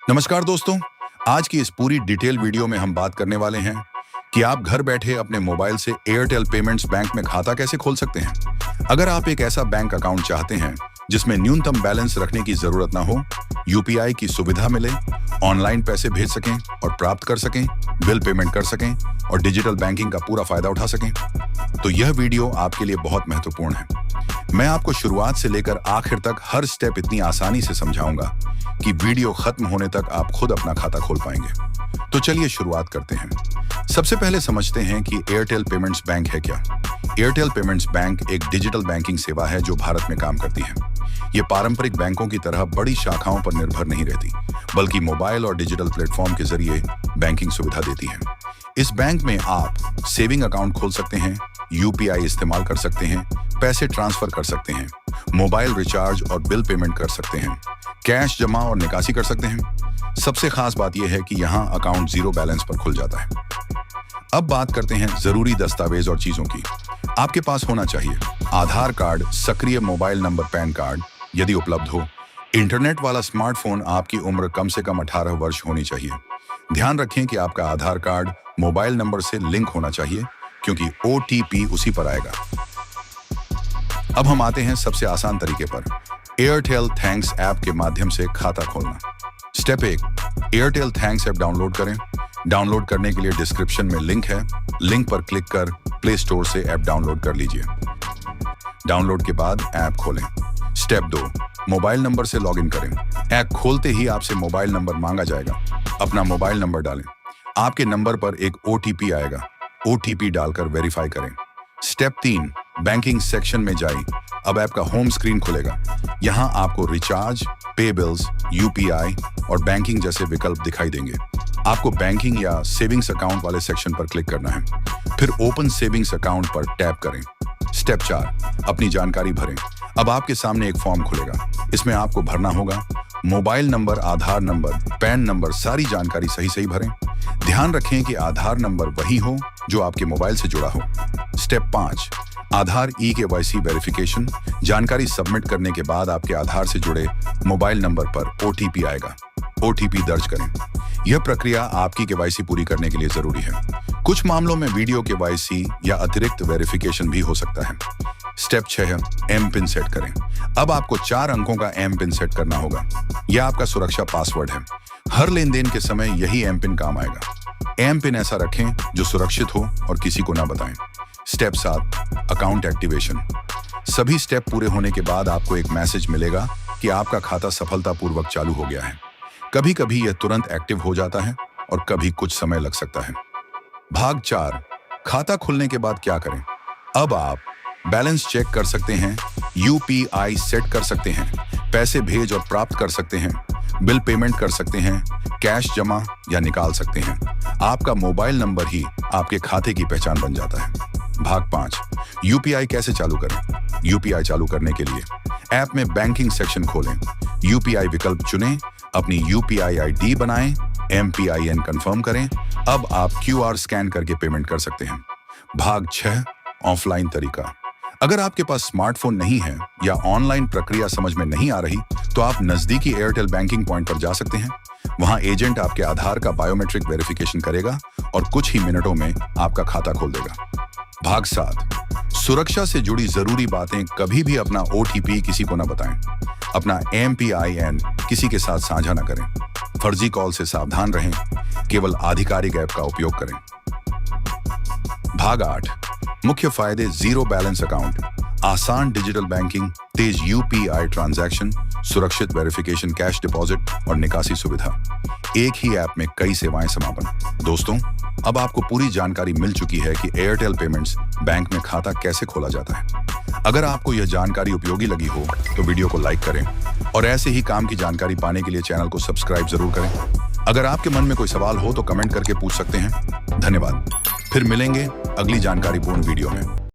नमस्कार दोस्तों, आज की इस पूरी डिटेल वीडियो में हम बात करने वाले हैं कि आप घर बैठे अपने मोबाइल से एयरटेल पेमेंट्स बैंक में खाता कैसे खोल सकते हैं। अगर आप एक ऐसा बैंक अकाउंट चाहते हैं जिसमें न्यूनतम बैलेंस रखने की जरूरत ना हो, यूपीआई की सुविधा मिले, ऑनलाइन पैसे भेज सकें और प्राप्त कर सकें, बिल पेमेंट कर सकें और डिजिटल बैंकिंग का पूरा फायदा उठा सकें, तो यह वीडियो आपके लिए बहुत महत्वपूर्ण है। मैं आपको शुरुआत से लेकर आखिर तक हर स्टेप इतनी आसानी से समझाऊंगा कि वीडियो खत्म होने तक आप खुद अपना खाता खोल पाएंगे। तो चलिए शुरुआत करते हैं। सबसे पहले समझते हैं कि एयरटेल पेमेंट्स बैंक है क्या। एयरटेल पेमेंट्स बैंक एक डिजिटल बैंकिंग सेवा है जो भारत में काम करती है। ये पारंपरिक बैंकों की तरह बड़ी शाखाओं पर निर्भर नहीं रहती, बल्कि मोबाइल और डिजिटल प्लेटफॉर्म के जरिए बैंकिंग सुविधा देती है। इस बैंक में आप सेविंग अकाउंट खोल सकते हैं, यूपीआई इस्तेमाल कर सकते हैं, पैसे ट्रांसफर कर सकते हैं, मोबाइल रिचार्ज और बिल पेमेंट कर सकते हैं, कैश जमा और निकासी कर सकते हैं। सबसे खास बात यह है कि यहाँ अकाउंट जीरो बैलेंस पर खुल जाता है। अब बात करते हैं जरूरी दस्तावेज और चीजों की। आपके पास होना चाहिए आधार कार्ड, सक्रिय मोबाइल नंबर, पैन कार्ड यदि उपलब्ध हो, इंटरनेट वाला स्मार्टफोन, आपकी उम्र कम से कम 18 वर्ष होनी चाहिए। ध्यान रखें कि आपका आधार कार्ड मोबाइल नंबर से लिंक होना चाहिए क्योंकि ओटीपी उसी पर आएगा। अब हम आते हैं सबसे आसान तरीके पर, एयरटेल थैंक्स ऐप के माध्यम से खाता खोलना। Step 1, Airtel thanks app download करें। डाउनलोड करने के लिए डिस्क्रिप्शन में लिंक है, लिंक पर क्लिक कर प्ले स्टोर से ऐप डाउनलोड कर लीजिए। डाउनलोड के बाद ऐप खोलें। स्टेप 2, मोबाइल नंबर से लॉगिन करें। ऐप खोलते ही आपसे मोबाइल नंबर मांगा जाएगा। अपना मोबाइल नंबर डालें। आपके नंबर पर एक ओटीपी आएगा। ओटीपी डालकर वेरीफाई करें। स्टेप 3, बैंकिंग सेक्शन में जाइए। अब ऐप का होम स्क्रीन खुलेगा। यहां आपको रिचार्ज, पे बिल्स, यूपीआई और बैंकिंग जैसे विकल्प दिखाई देंगे। आपको बैंकिंग या सेविंग्स अकाउंट वाले सेक्शन पर क्लिक करना है, फिर ओपन सेविंग्स अकाउंट पर टैप करें। स्टेप 4, अपनी जानकारी भरें। अब आपके सामने एक फॉर्म खुलेगा। इसमें आपको भरना होगा मोबाइल नंबर, आधार नंबर, पैन नंबर, सारी जानकारी सही भरें। ध्यान रखें कि आधार नंबर वही हो जो आपके मोबाइल से जुड़ा हो। स्टेप 5, आधार ई-केवाईसी वेरिफिकेशन। जानकारी सबमिट करने के बाद आपके आधार से जुड़े मोबाइल नंबर पर ओटीपी आएगा। ओटीपी दर्ज करें। यह प्रक्रिया आपकी केवाईसी पूरी करने के लिए जरूरी है। कुछ मामलों में वीडियो केवाईसी या अतिरिक्त वेरिफिकेशन भी हो सकता है। स्टेप 6, एम पिन सेट करें। अब आपको 4 अंकों का एम पिन सेट करना होगा। यह आपका सुरक्षा पासवर्ड है। हर लेनदेन के समय यही एम पिन काम आएगा। एम पिन ऐसा रखें जो सुरक्षित हो और किसी को ना बताएं। Step 7, account activation. सभी स्टेप पूरे होने के बाद आपको एक मैसेज मिलेगा कि आपका खाता सफलतापूर्वक चालू हो गया है। कभी कभी यह तुरंत एक्टिव हो जाता है और कभी कुछ समय लग सकता है। भाग 4, खाता खुलने के बाद क्या करें। अब आप बैलेंस चेक कर सकते हैं, यूपीआई सेट कर सकते हैं, पैसे भेज और प्राप्त कर सकते हैं, बिल पेमेंट कर सकते हैं, कैश जमा या निकाल सकते हैं। आपका मोबाइल नंबर ही आपके खाते की पहचान बन जाता है। भाग 5, यूपीआई कैसे चालू करें। यूपीआई चालू करने के लिए ऐप में बैंकिंग सेक्शन खोलें, यूपीआई विकल्प चुनें, अपनी यूपीआई आईडी बनाएं, एमपीआईएन कंफर्म करें। अब आप क्यूआर स्कैन करके पेमेंट कर सकते हैं। भाग 6, ऑफलाइन तरीका। अगर आपके पास स्मार्टफोन नहीं है या ऑनलाइन प्रक्रिया समझ में नहीं आ रही, तो आप नजदीकी एयरटेल बैंकिंग पॉइंट पर जा सकते हैं। वहां एजेंट आपके आधार का बायोमेट्रिक वेरिफिकेशन करेगा और कुछ ही मिनटों में आपका खाता खोल देगा। भाग 7, सुरक्षा से जुड़ी जरूरी बातें। कभी भी अपना ओटीपी किसी को न बताएं। अपना एमपीआईएन किसी के साथ साझा न करें। फर्जी कॉल से सावधान रहें। केवल आधिकारिक ऐप का उपयोग करें। भाग 8, मुख्य फायदे। जीरो बैलेंस अकाउंट, आसान डिजिटल बैंकिंग, तेज यूपीआई ट्रांजैक्शन, सुरक्षित वेरिफिकेशन, कैश डिपॉजिट और निकासी सुविधा। एक ही ऐप में कई सेवाएं समापन। दोस्तों, अब आपको पूरी जानकारी मिल चुकी है कि एयरटेल पेमेंट्स बैंक में खाता कैसे खोला जाता है। अगर आपको यह जानकारी उपयोगी लगी हो तो वीडियो को लाइक करें और ऐसे ही काम की जानकारी पाने के लिए चैनल को सब्सक्राइब जरूर करें। अगर आपके मन में कोई सवाल हो तो कमेंट करके पूछ सकते हैं। धन्यवाद। फिर मिलेंगे अगली जानकारीपूर्ण वीडियो में।